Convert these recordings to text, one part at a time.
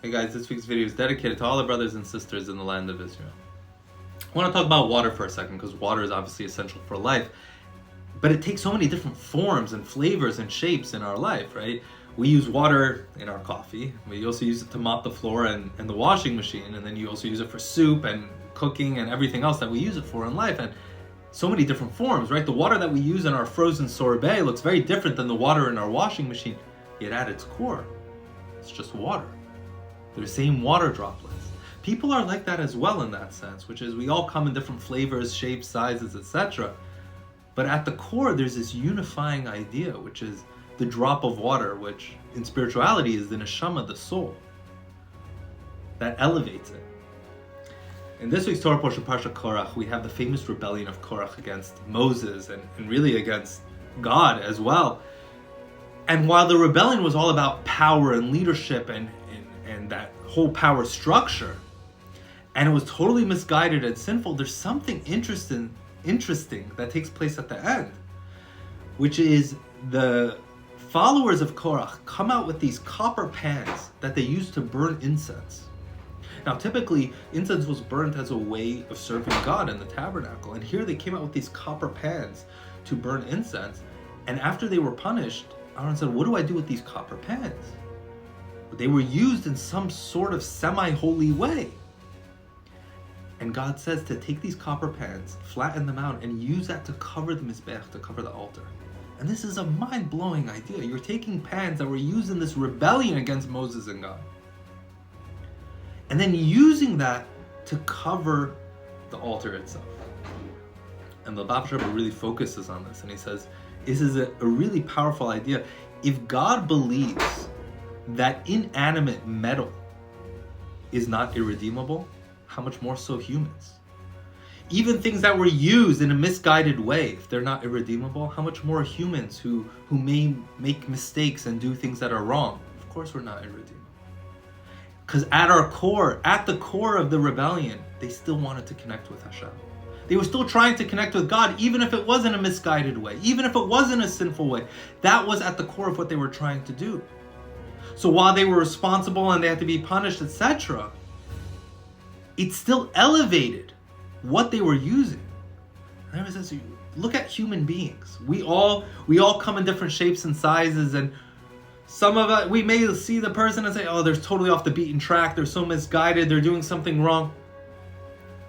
Hey guys, this week's video is dedicated to all the brothers and sisters in the land of Israel. I want to talk about water for a second because water is obviously essential for life, but it takes so many different forms and flavors and shapes in our life, right? We use water in our coffee. We also use it to mop the floor and the washing machine, and then you also use it for soup and cooking and everything else that we use it for in life, and so many different forms, right? The water that we use in our frozen sorbet looks very different than the water in our washing machine, yet at its core, it's just water. They're the same water droplets. People are like that as well in that sense, which is we all come in different flavors, shapes, sizes, etc. But at the core, there's this unifying idea, which is the drop of water, which in spirituality is the neshama, the soul, that elevates it. In this week's Torah portion, Parsha Korach, we have the famous rebellion of Korach against Moses and really against God as well. And while the rebellion was all about power and leadership and that whole power structure, and it was totally misguided and sinful, there's something interesting that takes place at the end, which is the followers of Korach come out with these copper pans that they used to burn incense. Now, typically, incense was burnt as a way of serving God in the tabernacle, and here they came out with these copper pans to burn incense, and after they were punished, Aaron said, "What do I do with these copper pans?" They were used in some sort of semi-holy way. And God says to take these copper pans, flatten them out, and use that to cover the mizbech, to cover the altar. And this is a mind-blowing idea. You're taking pans that were used in this rebellion against Moses and God, and then using that to cover the altar itself. And the Baba Rebbe really focuses on this, and he says, this is a really powerful idea. If God believes that inanimate metal is not irredeemable, how much more so humans? Even things that were used in a misguided way, if they're not irredeemable, how much more humans who may make mistakes and do things that are wrong? Of course we're not irredeemable. Because at the core of the rebellion, they still wanted to connect with Hashem. They were still trying to connect with God, even if it wasn't a misguided way, even if it wasn't a sinful way. That was at the core of what they were trying to do. So while they were responsible and they had to be punished, etc., it still elevated what they were using. And it says, look at human beings. We all come in different shapes and sizes, and some of us, we may see the person and say, oh, they're totally off the beaten track, they're so misguided, they're doing something wrong.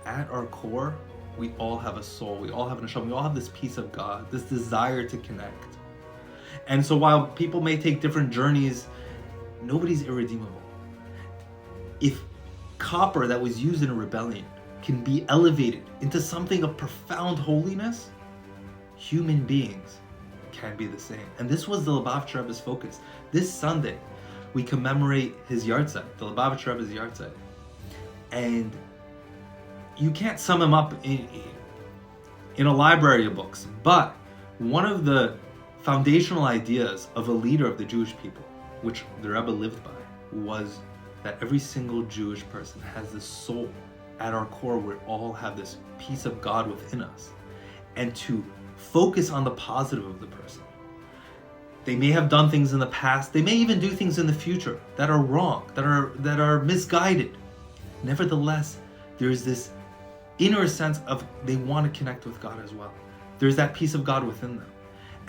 At our core, we all have a soul, we all have a neshama, we all have this piece of God, this desire to connect. And so while people may take different journeys, nobody's irredeemable. If copper that was used in a rebellion can be elevated into something of profound holiness, human beings can be the same. And this was the Lubavitcher Rebbe's focus. This Sunday, we commemorate his yahrzeit, the Lubavitcher Rebbe's yahrzeit. And you can't sum him up in a library of books, but one of the foundational ideas of a leader of the Jewish people, which the Rebbe lived by, was that every single Jewish person has this soul at our core. We all have this piece of God within us, and to focus on the positive of the person. They may have done things in the past, they may even do things in the future that are wrong, that are misguided. Nevertheless, there's this inner sense of they want to connect with God as well. There's that piece of God within them.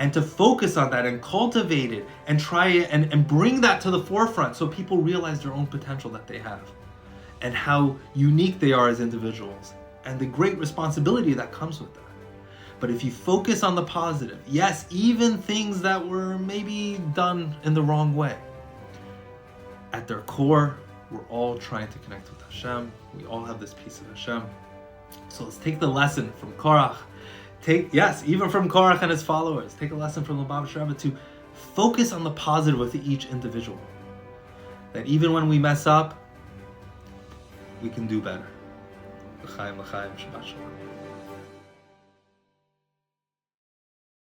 And to focus on that and cultivate it and try it and bring that to the forefront so people realize their own potential that they have and how unique they are as individuals and the great responsibility that comes with that. But if you focus on the positive, yes, even things that were maybe done in the wrong way, at their core, we're all trying to connect with Hashem. We all have this piece of Hashem. So let's take the lesson from Korach. Even from Korach and his followers. Take a lesson from the Lubavitcher Rebbe to focus on the positive with each individual. That even when we mess up, we can do better. L'chaim, l'chaim, Shabbat Shalom.